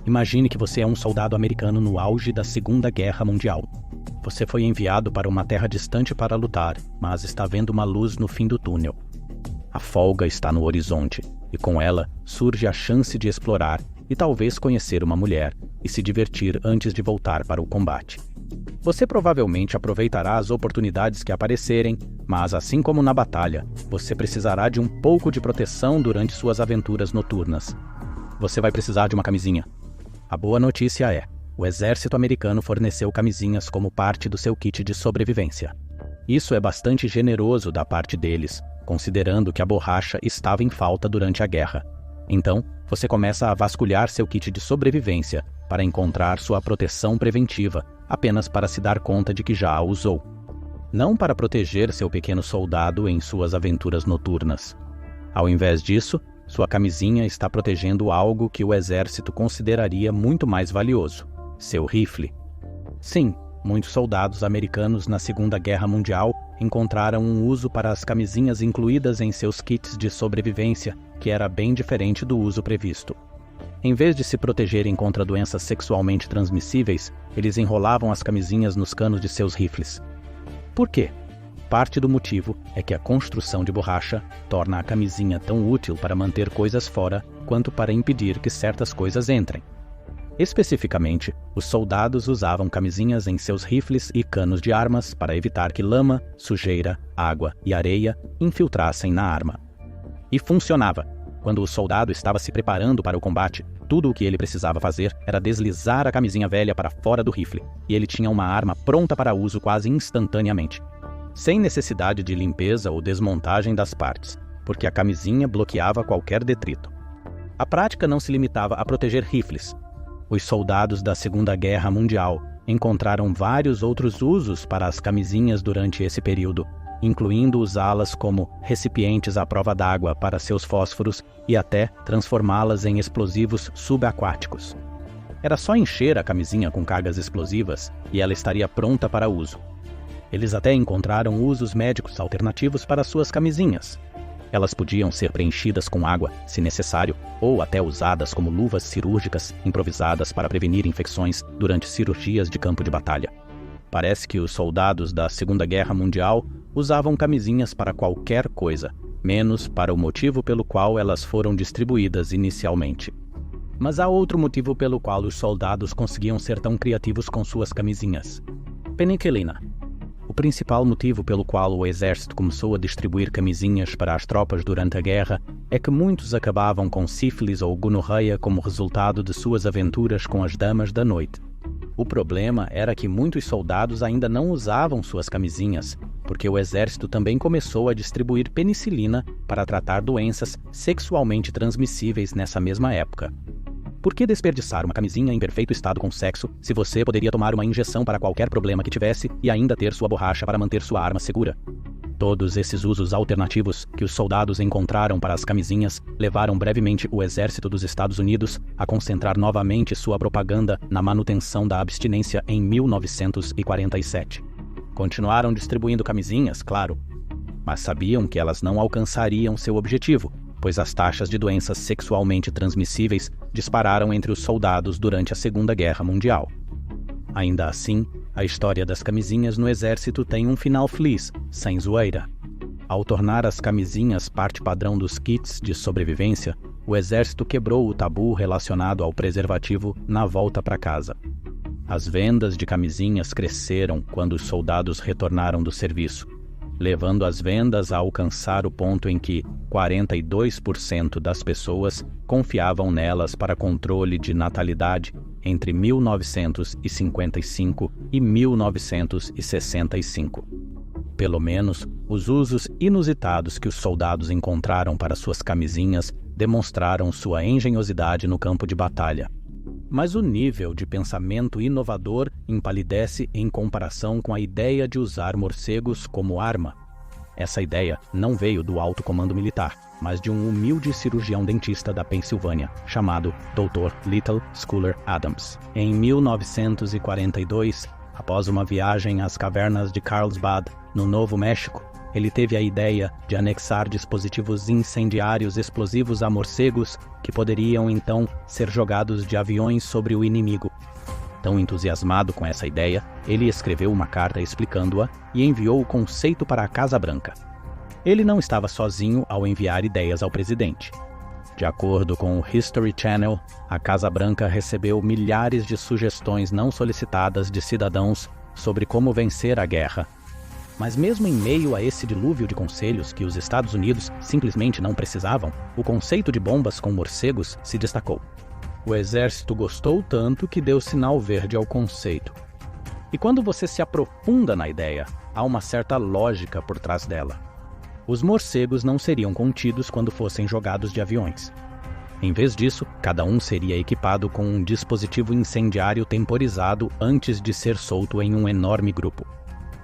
Imagine que você é um soldado americano no auge da Segunda Guerra Mundial. Você foi enviado para uma terra distante para lutar, mas está vendo uma luz no fim do túnel. A folga está no horizonte, e com ela surge a chance de explorar e talvez conhecer uma mulher e se divertir antes de voltar para o combate. Você provavelmente aproveitará as oportunidades que aparecerem, mas assim como na batalha, você precisará de um pouco de proteção durante suas aventuras noturnas. Você vai precisar de uma camisinha. A boa notícia é: o exército americano forneceu camisinhas como parte do seu kit de sobrevivência. Isso é bastante generoso da parte deles, considerando que a borracha estava em falta durante a guerra. Então, você começa a vasculhar seu kit de sobrevivência para encontrar sua proteção preventiva, apenas para se dar conta de que já a usou. Não para proteger seu pequeno soldado em suas aventuras noturnas. Ao invés disso, sua camisinha está protegendo algo que o exército consideraria muito mais valioso: seu rifle. Sim, muitos soldados americanos na Segunda Guerra Mundial encontraram um uso para as camisinhas incluídas em seus kits de sobrevivência, que era bem diferente do uso previsto. Em vez de se protegerem contra doenças sexualmente transmissíveis, eles enrolavam as camisinhas nos canos de seus rifles. Por quê? Parte do motivo é que a construção de borracha torna a camisinha tão útil para manter coisas fora quanto para impedir que certas coisas entrem. Especificamente, os soldados usavam camisinhas em seus rifles e canos de armas para evitar que lama, sujeira, água e areia infiltrassem na arma. E funcionava. Quando o soldado estava se preparando para o combate, tudo o que ele precisava fazer era deslizar a camisinha velha para fora do rifle, e ele tinha uma arma pronta para uso quase instantaneamente, sem necessidade de limpeza ou desmontagem das partes, porque a camisinha bloqueava qualquer detrito. A prática não se limitava a proteger rifles. Os soldados da Segunda Guerra Mundial encontraram vários outros usos para as camisinhas durante esse período, incluindo usá-las como recipientes à prova d'água para seus fósforos e até transformá-las em explosivos subaquáticos. Era só encher a camisinha com cargas explosivas e ela estaria pronta para uso. Eles até encontraram usos médicos alternativos para suas camisinhas. Elas podiam ser preenchidas com água, se necessário, ou até usadas como luvas cirúrgicas improvisadas para prevenir infecções durante cirurgias de campo de batalha. Parece que os soldados da Segunda Guerra Mundial usavam camisinhas para qualquer coisa, menos para o motivo pelo qual elas foram distribuídas inicialmente. Mas há outro motivo pelo qual os soldados conseguiam ser tão criativos com suas camisinhas: penicilina. O principal motivo pelo qual o exército começou a distribuir camisinhas para as tropas durante a guerra é que muitos acabavam com sífilis ou gonorreia como resultado de suas aventuras com as damas da noite. O problema era que muitos soldados ainda não usavam suas camisinhas, porque o exército também começou a distribuir penicilina para tratar doenças sexualmente transmissíveis nessa mesma época. Por que desperdiçar uma camisinha em perfeito estado com sexo, se você poderia tomar uma injeção para qualquer problema que tivesse e ainda ter sua borracha para manter sua arma segura? Todos esses usos alternativos que os soldados encontraram para as camisinhas levaram brevemente o exército dos Estados Unidos a concentrar novamente sua propaganda na manutenção da abstinência em 1947. Continuaram distribuindo camisinhas, claro, mas sabiam que elas não alcançariam seu objetivo, pois as taxas de doenças sexualmente transmissíveis dispararam entre os soldados durante a Segunda Guerra Mundial. Ainda assim, a história das camisinhas no exército tem um final feliz, sem zoeira. Ao tornar as camisinhas parte padrão dos kits de sobrevivência, o exército quebrou o tabu relacionado ao preservativo na volta para casa. As vendas de camisinhas cresceram quando os soldados retornaram do serviço, levando as vendas a alcançar o ponto em que 42% das pessoas confiavam nelas para controle de natalidade entre 1955 e 1965. Pelo menos, os usos inusitados que os soldados encontraram para suas camisinhas demonstraram sua engenhosidade no campo de batalha. Mas o nível de pensamento inovador empalidece em comparação com a ideia de usar morcegos como arma. Essa ideia não veio do alto comando militar, mas de um humilde cirurgião dentista da Pensilvânia, chamado Dr. Little Schuyler Adams. Em 1942, após uma viagem às cavernas de Carlsbad, no Novo México, ele teve a ideia de anexar dispositivos incendiários explosivos a morcegos que poderiam então ser jogados de aviões sobre o inimigo. Tão entusiasmado com essa ideia, ele escreveu uma carta explicando-a e enviou o conceito para a Casa Branca. Ele não estava sozinho ao enviar ideias ao presidente. De acordo com o History Channel, a Casa Branca recebeu milhares de sugestões não solicitadas de cidadãos sobre como vencer a guerra. Mas mesmo em meio a esse dilúvio de conselhos que os Estados Unidos simplesmente não precisavam, o conceito de bombas com morcegos se destacou. O exército gostou tanto que deu sinal verde ao conceito. E quando você se aprofunda na ideia, há uma certa lógica por trás dela. Os morcegos não seriam contidos quando fossem jogados de aviões. Em vez disso, cada um seria equipado com um dispositivo incendiário temporizado antes de ser solto em um enorme grupo.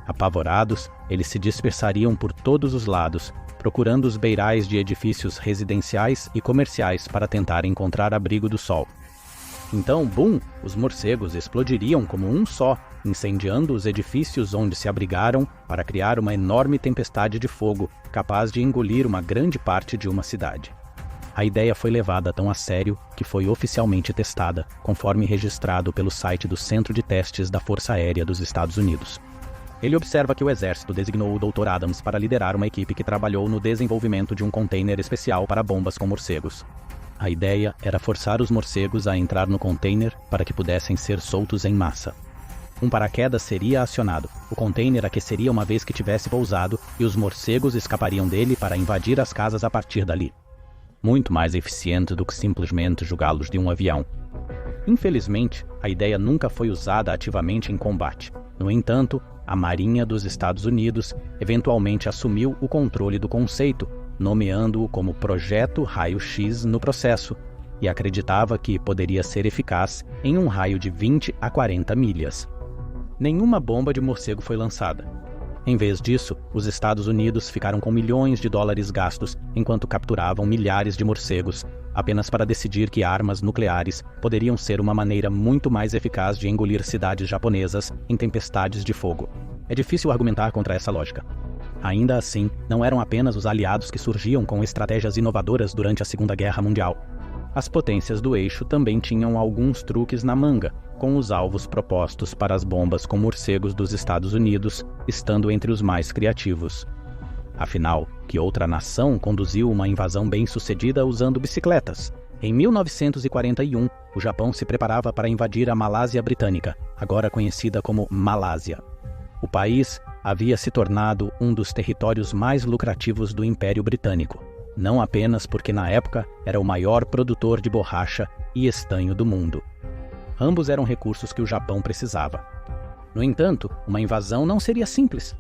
Apavorados, eles se dispersariam por todos os lados, procurando os beirais de edifícios residenciais e comerciais para tentar encontrar abrigo do sol. Então, bum, os morcegos explodiriam como um só, incendiando os edifícios onde se abrigaram para criar uma enorme tempestade de fogo, capaz de engolir uma grande parte de uma cidade. A ideia foi levada tão a sério que foi oficialmente testada, conforme registrado pelo site do Centro de Testes da Força Aérea dos Estados Unidos. Ele observa que o exército designou o Dr. Adams para liderar uma equipe que trabalhou no desenvolvimento de um container especial para bombas com morcegos. A ideia era forçar os morcegos a entrar no container para que pudessem ser soltos em massa. Um paraquedas seria acionado, o container aqueceria uma vez que tivesse pousado e os morcegos escapariam dele para invadir as casas a partir dali. Muito mais eficiente do que simplesmente jogá-los de um avião. Infelizmente, a ideia nunca foi usada ativamente em combate. No entanto, a Marinha dos Estados Unidos eventualmente assumiu o controle do conceito, nomeando-o como Projeto Raio-X no processo, e acreditava que poderia ser eficaz em um raio de 20 a 40 milhas. Nenhuma bomba de morcego foi lançada. Em vez disso, os Estados Unidos ficaram com milhões de dólares gastos enquanto capturavam milhares de morcegos, apenas para decidir que armas nucleares poderiam ser uma maneira muito mais eficaz de engolir cidades japonesas em tempestades de fogo. É difícil argumentar contra essa lógica. Ainda assim, não eram apenas os aliados que surgiam com estratégias inovadoras durante a Segunda Guerra Mundial. As potências do eixo também tinham alguns truques na manga, com os alvos propostos para as bombas com morcegos dos Estados Unidos estando entre os mais criativos. Afinal, que outra nação conduziu uma invasão bem-sucedida usando bicicletas? Em 1941, o Japão se preparava para invadir a Malásia Britânica, agora conhecida como Malásia. O país havia se tornado um dos territórios mais lucrativos do Império Britânico, não apenas porque na época era o maior produtor de borracha e estanho do mundo. Ambos eram recursos que o Japão precisava. No entanto, uma invasão não seria simples.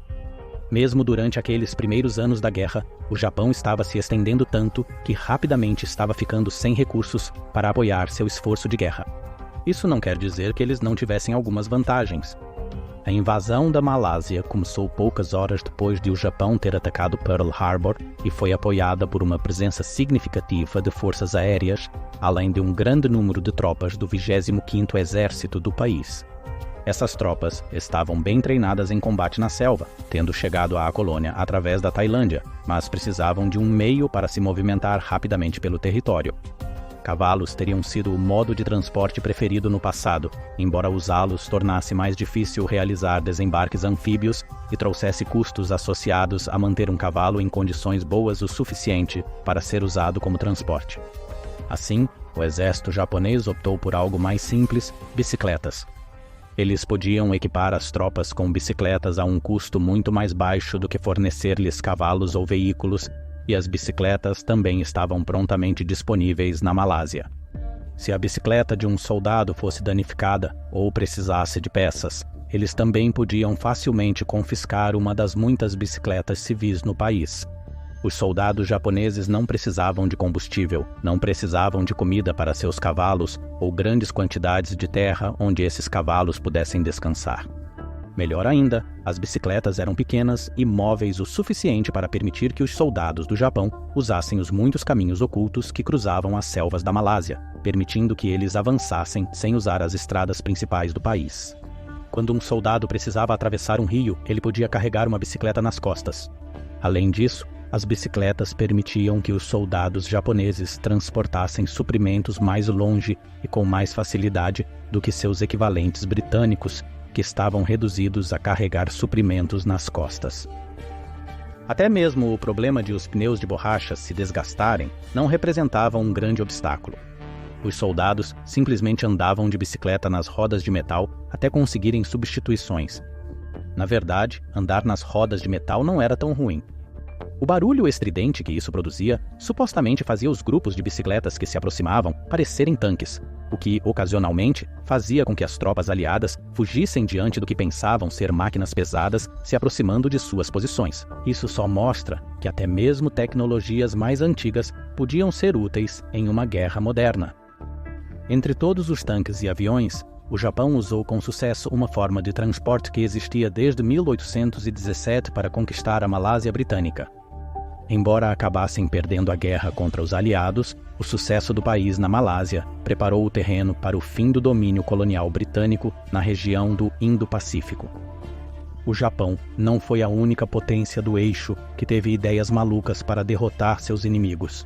Mesmo durante aqueles primeiros anos da guerra, o Japão estava se estendendo tanto que rapidamente estava ficando sem recursos para apoiar seu esforço de guerra. Isso não quer dizer que eles não tivessem algumas vantagens. A invasão da Malásia começou poucas horas depois de o Japão ter atacado Pearl Harbor e foi apoiada por uma presença significativa de forças aéreas, além de um grande número de tropas do 25º Exército do país. Essas tropas estavam bem treinadas em combate na selva, tendo chegado à colônia através da Tailândia, mas precisavam de um meio para se movimentar rapidamente pelo território. Cavalos teriam sido o modo de transporte preferido no passado, embora usá-los tornasse mais difícil realizar desembarques anfíbios e trouxesse custos associados a manter um cavalo em condições boas o suficiente para ser usado como transporte. Assim, o exército japonês optou por algo mais simples: bicicletas. Eles podiam equipar as tropas com bicicletas a um custo muito mais baixo do que fornecer-lhes cavalos ou veículos, e as bicicletas também estavam prontamente disponíveis na Malásia. Se a bicicleta de um soldado fosse danificada ou precisasse de peças, eles também podiam facilmente confiscar uma das muitas bicicletas civis no país. Os soldados japoneses não precisavam de combustível, não precisavam de comida para seus cavalos ou grandes quantidades de terra onde esses cavalos pudessem descansar. Melhor ainda, as bicicletas eram pequenas e móveis o suficiente para permitir que os soldados do Japão usassem os muitos caminhos ocultos que cruzavam as selvas da Malásia, permitindo que eles avançassem sem usar as estradas principais do país. Quando um soldado precisava atravessar um rio, ele podia carregar uma bicicleta nas costas. Além disso, as bicicletas permitiam que os soldados japoneses transportassem suprimentos mais longe e com mais facilidade do que seus equivalentes britânicos, que estavam reduzidos a carregar suprimentos nas costas. Até mesmo o problema de os pneus de borracha se desgastarem não representava um grande obstáculo. Os soldados simplesmente andavam de bicicleta nas rodas de metal até conseguirem substituições. Na verdade, andar nas rodas de metal não era tão ruim. O barulho estridente que isso produzia supostamente fazia os grupos de bicicletas que se aproximavam parecerem tanques, o que, ocasionalmente, fazia com que as tropas aliadas fugissem diante do que pensavam ser máquinas pesadas se aproximando de suas posições. Isso só mostra que até mesmo tecnologias mais antigas podiam ser úteis em uma guerra moderna. Entre todos os tanques e aviões, o Japão usou com sucesso uma forma de transporte que existia desde 1817 para conquistar a Malásia Britânica. Embora acabassem perdendo a guerra contra os aliados, o sucesso do país na Malásia preparou o terreno para o fim do domínio colonial britânico na região do Indo-Pacífico. O Japão não foi a única potência do eixo que teve ideias malucas para derrotar seus inimigos.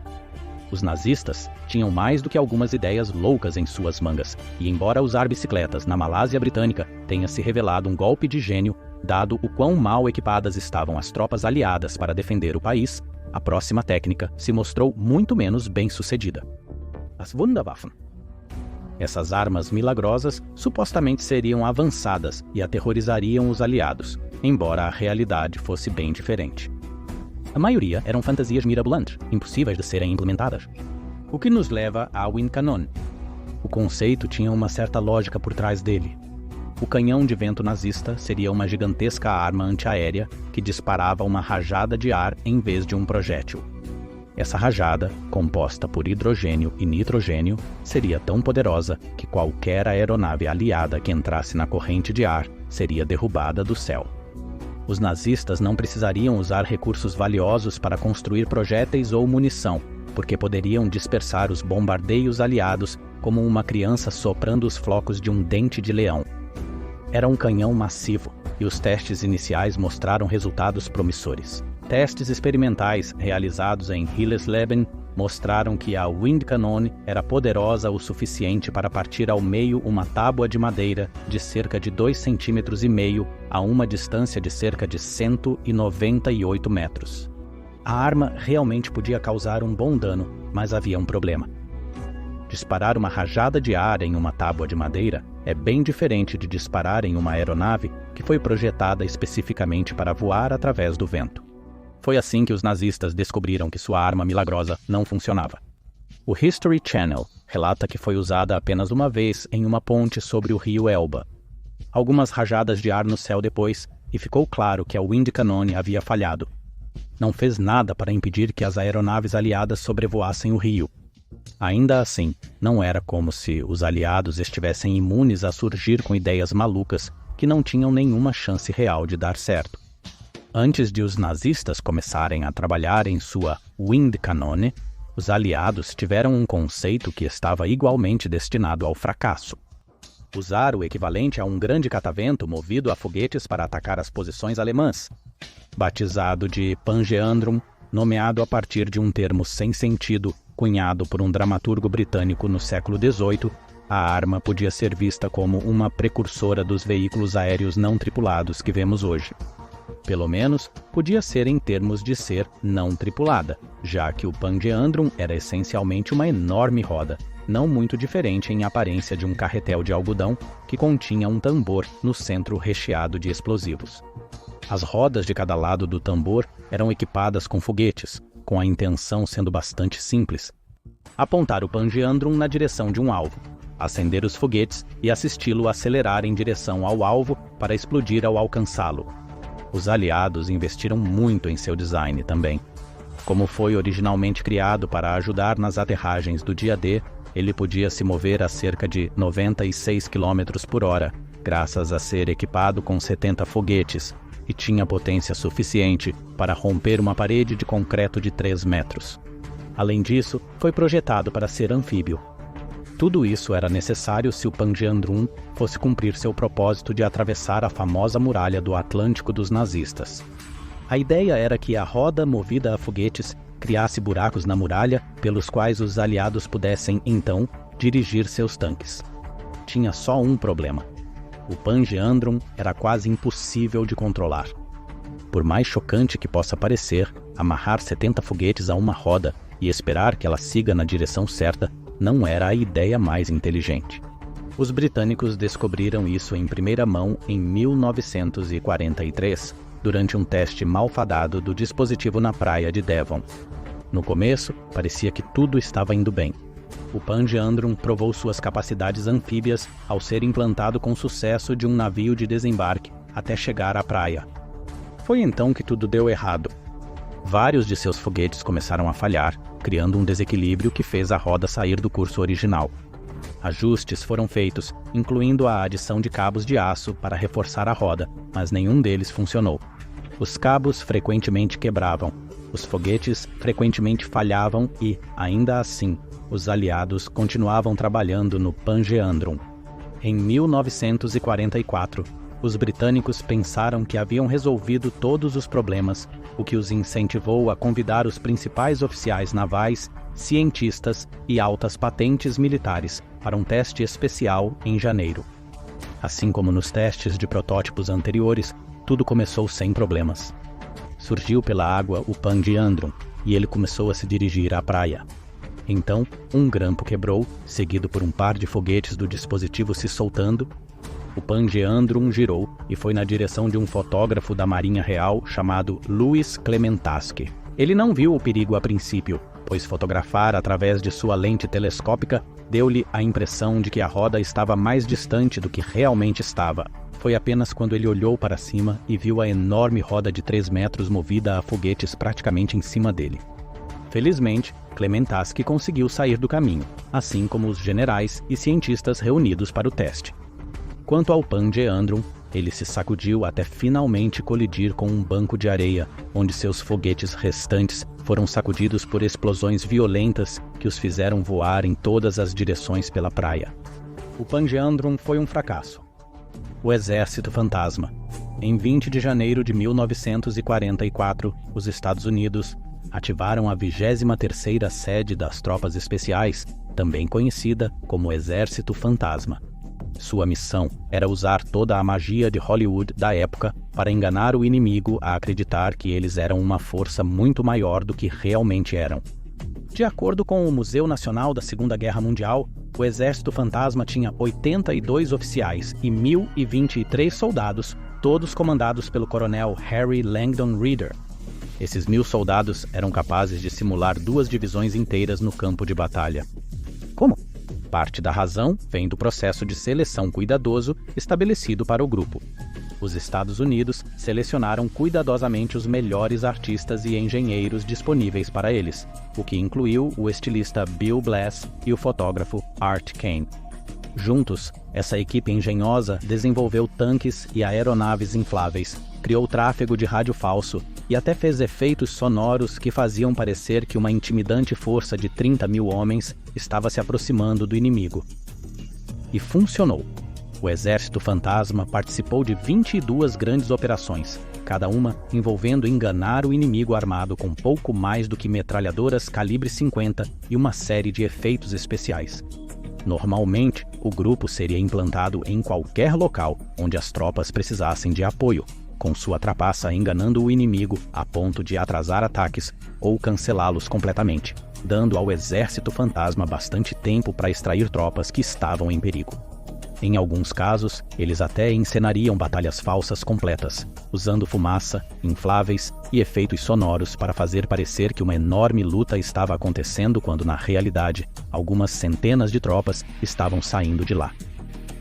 Os nazistas tinham mais do que algumas ideias loucas em suas mangas, e embora usar bicicletas na Malásia Britânica tenha se revelado um golpe de gênio, dado o quão mal equipadas estavam as tropas aliadas para defender o país, a próxima técnica se mostrou muito menos bem-sucedida: as Wunderwaffen. Essas armas milagrosas supostamente seriam avançadas e aterrorizariam os aliados, embora a realidade fosse bem diferente. A maioria eram fantasias mirabolantes, impossíveis de serem implementadas. O que nos leva ao Windkanone. O conceito tinha uma certa lógica por trás dele. O canhão de vento nazista seria uma gigantesca arma antiaérea que disparava uma rajada de ar em vez de um projétil. Essa rajada, composta por hidrogênio e nitrogênio, seria tão poderosa que qualquer aeronave aliada que entrasse na corrente de ar seria derrubada do céu. Os nazistas não precisariam usar recursos valiosos para construir projéteis ou munição, porque poderiam dispersar os bombardeios aliados como uma criança soprando os flocos de um dente de leão. Era um canhão massivo, e os testes iniciais mostraram resultados promissores. Testes experimentais realizados em Hillesleben mostraram que a Windkanone era poderosa o suficiente para partir ao meio uma tábua de madeira de cerca de 2,5 cm a uma distância de cerca de 198 metros. A arma realmente podia causar um bom dano, mas havia um problema. Disparar uma rajada de ar em uma tábua de madeira é bem diferente de disparar em uma aeronave que foi projetada especificamente para voar através do vento. Foi assim que os nazistas descobriram que sua arma milagrosa não funcionava. O History Channel relata que foi usada apenas uma vez em uma ponte sobre o rio Elba. Algumas rajadas de ar no céu depois, e ficou claro que a Windkanone havia falhado. Não fez nada para impedir que as aeronaves aliadas sobrevoassem o rio. Ainda assim, não era como se os aliados estivessem imunes a surgir com ideias malucas que não tinham nenhuma chance real de dar certo. Antes de os nazistas começarem a trabalhar em sua Windkanone, os aliados tiveram um conceito que estava igualmente destinado ao fracasso: usar o equivalente a um grande catavento movido a foguetes para atacar as posições alemãs. Batizado de Pangeandrum, nomeado a partir de um termo sem sentido cunhado por um dramaturgo britânico no século XVIII, a arma podia ser vista como uma precursora dos veículos aéreos não tripulados que vemos hoje. Pelo menos, podia ser em termos de ser não tripulada, já que o Pangeandrum era essencialmente uma enorme roda, não muito diferente em aparência de um carretel de algodão que continha um tambor no centro recheado de explosivos. As rodas de cada lado do tambor eram equipadas com foguetes, com a intenção sendo bastante simples: apontar o Pangeandrum na direção de um alvo, acender os foguetes e assisti-lo acelerar em direção ao alvo para explodir ao alcançá-lo. Os aliados investiram muito em seu design também. Como foi originalmente criado para ajudar nas aterragens do dia D, ele podia se mover a cerca de 96 km por hora, graças a ser equipado com 70 foguetes, e tinha potência suficiente para romper uma parede de concreto de 3 metros. Além disso, foi projetado para ser anfíbio. Tudo isso era necessário se o Pangeandrum fosse cumprir seu propósito de atravessar a famosa muralha do Atlântico dos nazistas. A ideia era que a roda movida a foguetes criasse buracos na muralha pelos quais os aliados pudessem, então, dirigir seus tanques. Tinha só um problema. O Pangeandrum era quase impossível de controlar. Por mais chocante que possa parecer, amarrar 70 foguetes a uma roda e esperar que ela siga na direção certa não era a ideia mais inteligente. Os britânicos descobriram isso em primeira mão em 1943, durante um teste malfadado do dispositivo na praia de Devon. No começo, parecia que tudo estava indo bem. O Pangeandrum provou suas capacidades anfíbias ao ser implantado com sucesso de um navio de desembarque até chegar à praia. Foi então que tudo deu errado. Vários de seus foguetes começaram a falhar, criando um desequilíbrio que fez a roda sair do curso original. Ajustes foram feitos, incluindo a adição de cabos de aço para reforçar a roda, mas nenhum deles funcionou. Os cabos frequentemente quebravam, os foguetes frequentemente falhavam e, ainda assim, os aliados continuavam trabalhando no Pangeandrum. Em 1944, os britânicos pensaram que haviam resolvido todos os problemas, o que os incentivou a convidar os principais oficiais navais, cientistas e altas patentes militares para um teste especial em janeiro. Assim como nos testes de protótipos anteriores, tudo começou sem problemas. Surgiu pela água o Pangeandrum e ele começou a se dirigir à praia. Então, um grampo quebrou, seguido por um par de foguetes do dispositivo se soltando. O Pangeandrum girou e foi na direção de um fotógrafo da Marinha Real chamado Louis Clementaski. Ele não viu o perigo a princípio, pois fotografar através de sua lente telescópica deu-lhe a impressão de que a roda estava mais distante do que realmente estava. Foi apenas quando ele olhou para cima e viu a enorme roda de 3 metros movida a foguetes praticamente em cima dele. Felizmente, Clementaski conseguiu sair do caminho, assim como os generais e cientistas reunidos para o teste. Quanto ao Pangeandrum, ele se sacudiu até finalmente colidir com um banco de areia, onde seus foguetes restantes foram sacudidos por explosões violentas que os fizeram voar em todas as direções pela praia. O Pangeandrum foi um fracasso. O Exército Fantasma. Em 20 de janeiro de 1944, os Estados Unidos ativaram a 23ª sede das Tropas Especiais, também conhecida como Exército Fantasma. Sua missão era usar toda a magia de Hollywood da época para enganar o inimigo a acreditar que eles eram uma força muito maior do que realmente eram. De acordo com o Museu Nacional da Segunda Guerra Mundial, o Exército Fantasma tinha 82 oficiais e 1.023 soldados, todos comandados pelo coronel Harry Langdon Reader. Esses 1.000 soldados eram capazes de simular 2 divisões inteiras no campo de batalha. Como? Parte da razão vem do processo de seleção cuidadoso estabelecido para o grupo. Os Estados Unidos selecionaram cuidadosamente os melhores artistas e engenheiros disponíveis para eles, o que incluiu o estilista Bill Blass e o fotógrafo Art Kane. Juntos, essa equipe engenhosa desenvolveu tanques e aeronaves infláveis, criou tráfego de rádio falso e até fez efeitos sonoros que faziam parecer que uma intimidante força de 30.000 homens estava se aproximando do inimigo. E funcionou. O Exército Fantasma participou de 22 grandes operações, cada uma envolvendo enganar o inimigo armado com pouco mais do que metralhadoras calibre 50 e uma série de efeitos especiais. Normalmente, o grupo seria implantado em qualquer local onde as tropas precisassem de apoio, com sua trapaça enganando o inimigo a ponto de atrasar ataques ou cancelá-los completamente, dando ao Exército Fantasma bastante tempo para extrair tropas que estavam em perigo. Em alguns casos, eles até encenariam batalhas falsas completas, usando fumaça, infláveis e efeitos sonoros para fazer parecer que uma enorme luta estava acontecendo quando, na realidade, algumas centenas de tropas estavam saindo de lá.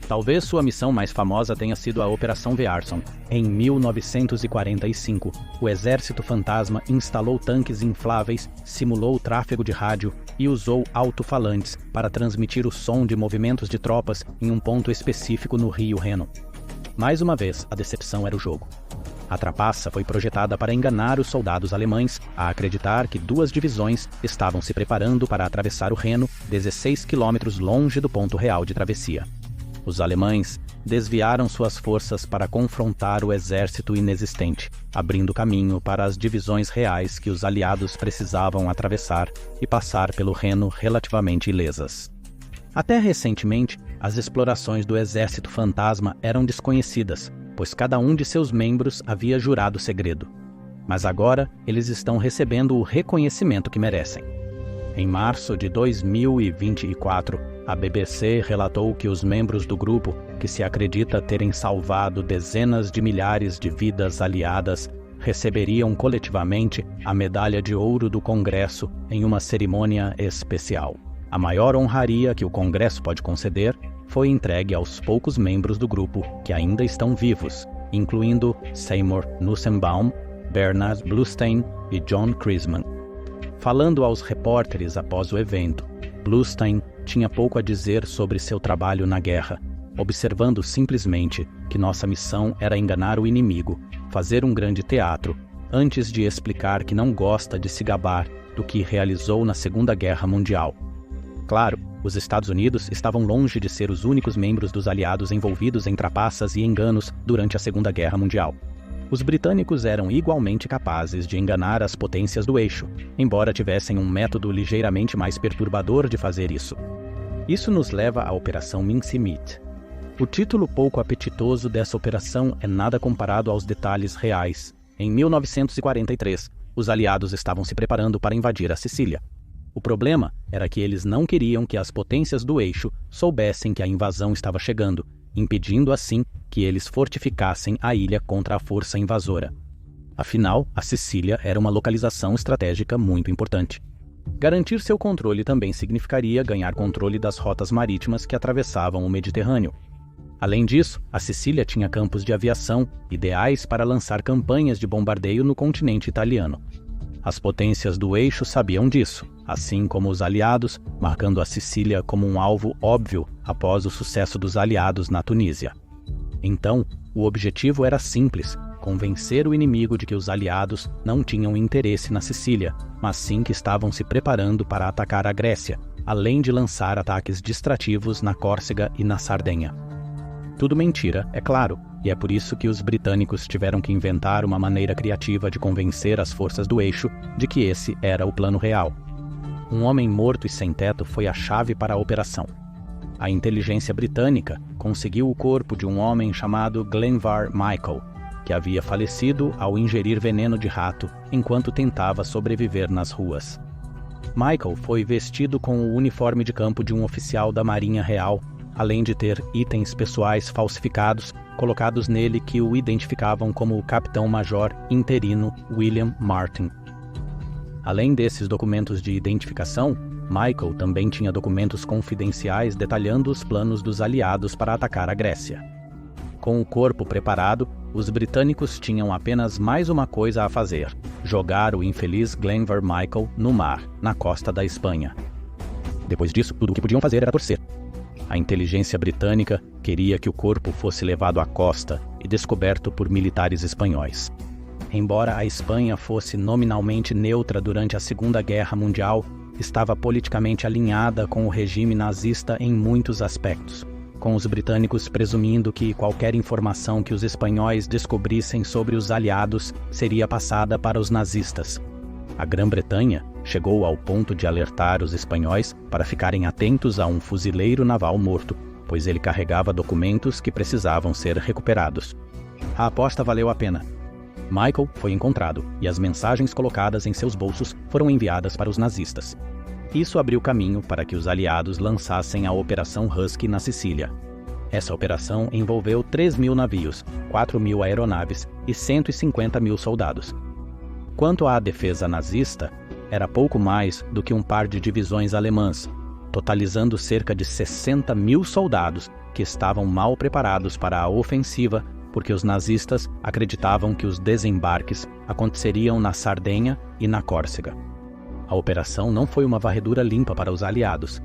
Talvez sua missão mais famosa tenha sido a Operação Vierson. Em 1945, o Exército Fantasma instalou tanques infláveis, simulou o tráfego de rádio e usou alto-falantes para transmitir o som de movimentos de tropas em um ponto específico no rio Reno. Mais uma vez, a decepção era o jogo. A trapaça foi projetada para enganar os soldados alemães a acreditar que 2 divisões estavam se preparando para atravessar o Reno 16 quilômetros longe do ponto real de travessia. Os alemães desviaram suas forças para confrontar o exército inexistente, abrindo caminho para as divisões reais que os aliados precisavam atravessar e passar pelo Reno relativamente ilesas. Até recentemente, as explorações do Exército Fantasma eram desconhecidas, pois cada um de seus membros havia jurado segredo. Mas agora eles estão recebendo o reconhecimento que merecem. Em março de 2024, a BBC relatou que os membros do grupo, que se acredita terem salvado dezenas de milhares de vidas aliadas, receberiam coletivamente a Medalha de Ouro do Congresso em uma cerimônia especial. A maior honraria que o Congresso pode conceder foi entregue aos poucos membros do grupo que ainda estão vivos, incluindo Seymour Nussenbaum, Bernard Bluestein e John Chrisman. Falando aos repórteres após o evento, Bluestein tinha pouco a dizer sobre seu trabalho na guerra, observando simplesmente que nossa missão era enganar o inimigo, fazer um grande teatro, antes de explicar que não gosta de se gabar do que realizou na Segunda Guerra Mundial. Claro, os Estados Unidos estavam longe de ser os únicos membros dos aliados envolvidos em trapaças e enganos durante a Segunda Guerra Mundial. Os britânicos eram igualmente capazes de enganar as potências do eixo, embora tivessem um método ligeiramente mais perturbador de fazer isso. Isso nos leva à Operação Mincemeat. O título pouco apetitoso dessa operação é nada comparado aos detalhes reais. Em 1943, os aliados estavam se preparando para invadir a Sicília. O problema era que eles não queriam que as potências do eixo soubessem que a invasão estava chegando, impedindo assim que eles fortificassem a ilha contra a força invasora. Afinal, a Sicília era uma localização estratégica muito importante. Garantir seu controle também significaria ganhar controle das rotas marítimas que atravessavam o Mediterrâneo. Além disso, a Sicília tinha campos de aviação ideais para lançar campanhas de bombardeio no continente italiano. As potências do eixo sabiam disso, assim como os aliados, marcando a Sicília como um alvo óbvio após o sucesso dos aliados na Tunísia. Então, o objetivo era simples: convencer o inimigo de que os aliados não tinham interesse na Sicília, mas sim que estavam se preparando para atacar a Grécia, além de lançar ataques distrativos na Córcega e na Sardenha. Tudo mentira, é claro, e é por isso que os britânicos tiveram que inventar uma maneira criativa de convencer as forças do eixo de que esse era o plano real. Um homem morto e sem teto foi a chave para a operação. A inteligência britânica conseguiu o corpo de um homem chamado Glenvar Michael, que havia falecido ao ingerir veneno de rato enquanto tentava sobreviver nas ruas. Michael foi vestido com o uniforme de campo de um oficial da Marinha Real, além de ter itens pessoais falsificados colocados nele que o identificavam como o capitão-major interino William Martin. Além desses documentos de identificação, Michael também tinha documentos confidenciais detalhando os planos dos aliados para atacar a Grécia. Com o corpo preparado, os britânicos tinham apenas mais uma coisa a fazer: jogar o infeliz Glenvar Michael no mar, na costa da Espanha. Depois disso, tudo o que podiam fazer era torcer. A inteligência britânica queria que o corpo fosse levado à costa e descoberto por militares espanhóis. Embora a Espanha fosse nominalmente neutra durante a Segunda Guerra Mundial, estava politicamente alinhada com o regime nazista em muitos aspectos, com os britânicos presumindo que qualquer informação que os espanhóis descobrissem sobre os aliados seria passada para os nazistas. A Grã-Bretanha chegou ao ponto de alertar os espanhóis para ficarem atentos a um fuzileiro naval morto, pois ele carregava documentos que precisavam ser recuperados. A aposta valeu a pena. Michael foi encontrado e as mensagens colocadas em seus bolsos foram enviadas para os nazistas. Isso abriu caminho para que os aliados lançassem a Operação Husky na Sicília. Essa operação envolveu 3.000 navios, 4.000 aeronaves e 150.000 soldados. Quanto à defesa nazista, era pouco mais do que um par de divisões alemãs, totalizando cerca de 60.000 soldados que estavam mal preparados para a ofensiva porque os nazistas acreditavam que os desembarques aconteceriam na Sardenha e na Córcega. A operação não foi uma varredura limpa para os aliados.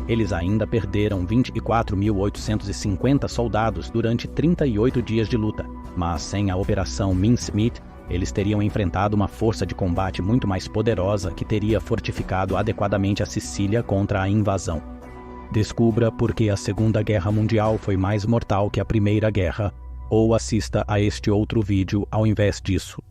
Eles ainda perderam 24.850 soldados durante 38 dias de luta, mas sem a Operação Mincemeat, eles teriam enfrentado uma força de combate muito mais poderosa que teria fortificado adequadamente a Sicília contra a invasão. Descubra por que a Segunda Guerra Mundial foi mais mortal que a Primeira Guerra, ou assista a este outro vídeo ao invés disso.